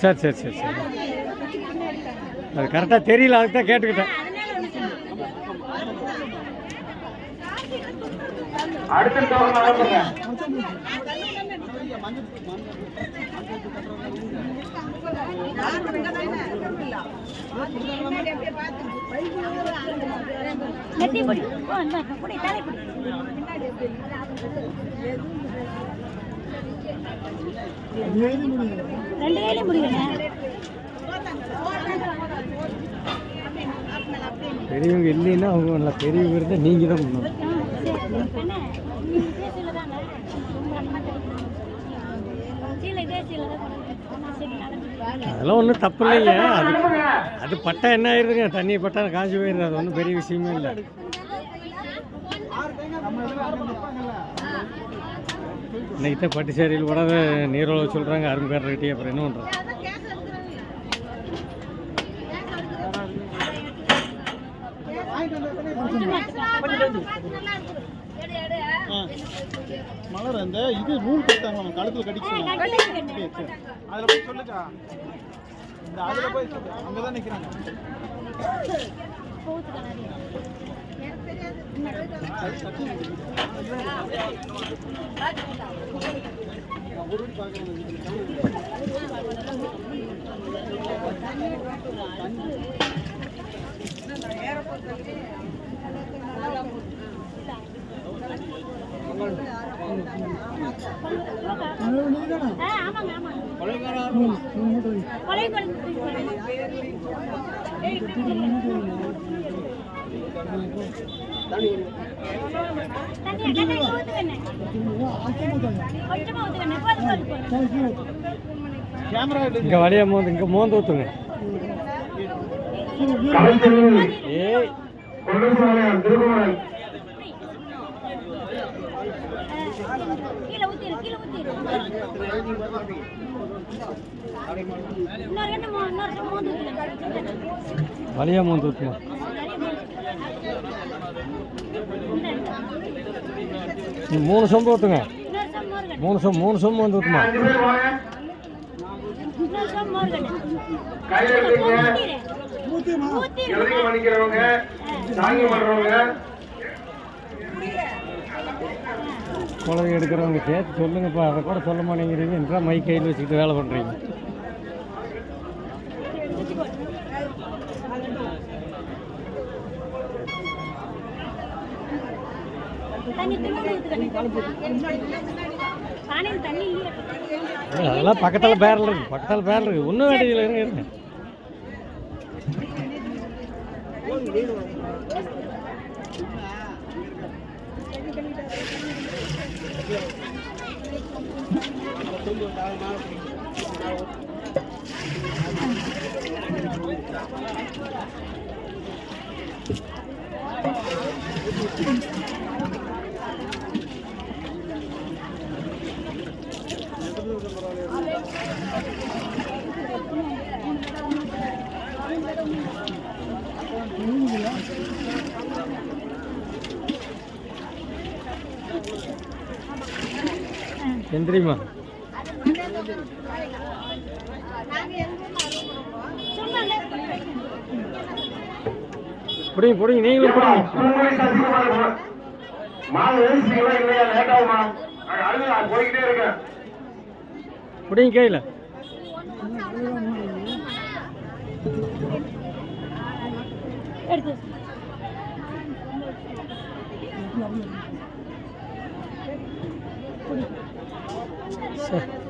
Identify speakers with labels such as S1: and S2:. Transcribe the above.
S1: சரி சரி சரி சரி அது கரெக்டாக தெரியல, அதுக்கு தான் கேட்டுக்கிட்டேன். பெரியவங்க இல்லைன்னா அவங்க நல்லா பெரியவங்க இருந்தால் நீங்கள் தான் பண்ணணும். அதெல்லாம் ஒன்றும் தப்பு இல்லைங்க. அது பட்டா என்ன ஆயிருதுங்க, தண்ணி பட்டா காஞ்சி போயிருது, அது ஒன்றும் பெரிய விஷயமே இல்லை. இன்னைக்கு தான் பட்டுச்சேரியில் கூட நீரோல சொல்கிறாங்க அரும்புக்காரர்கிட்டே, அப்புறம் என்ன பண்ணுறது?
S2: மலர் அந்த இது நூல் கொடுத்தாங்க நம்ம கழுத்துல கடிச்சு அதில் போய் சொல்லுக்கா, இந்த அதில் போய் அங்கே தான் நிற்கிறாங்க. இங்க வழியா மோந்து, இங்க மோந்து ஊத்துங்க. ஏய் வழியா மோந்து ஊத்துமா. மூணு சொம்பு ஊத்துங்க, மூணு சொம்பு வந்து ஊத்துமா. குழந்தை எடுக்கிறவங்க சேர்த்து சொல்லுங்கப்பா, அதை கூட சொல்ல மாட்டேங்கிறீங்க. என்றா மை கையில் வச்சுக்கிட்டு வேலை பண்ணுறீங்க. அதெல்லாம் பக்கத்தில் பேரல் இருக்கு, பக்கத்தில் பேரல் இருக்கு, ஒன்றும் வேண்டியதில்லை. இருங்க தெரியுமா? புடிங்க புடிங்க, நீங்களும் புடிங்க. புடிங்க கையில். சரி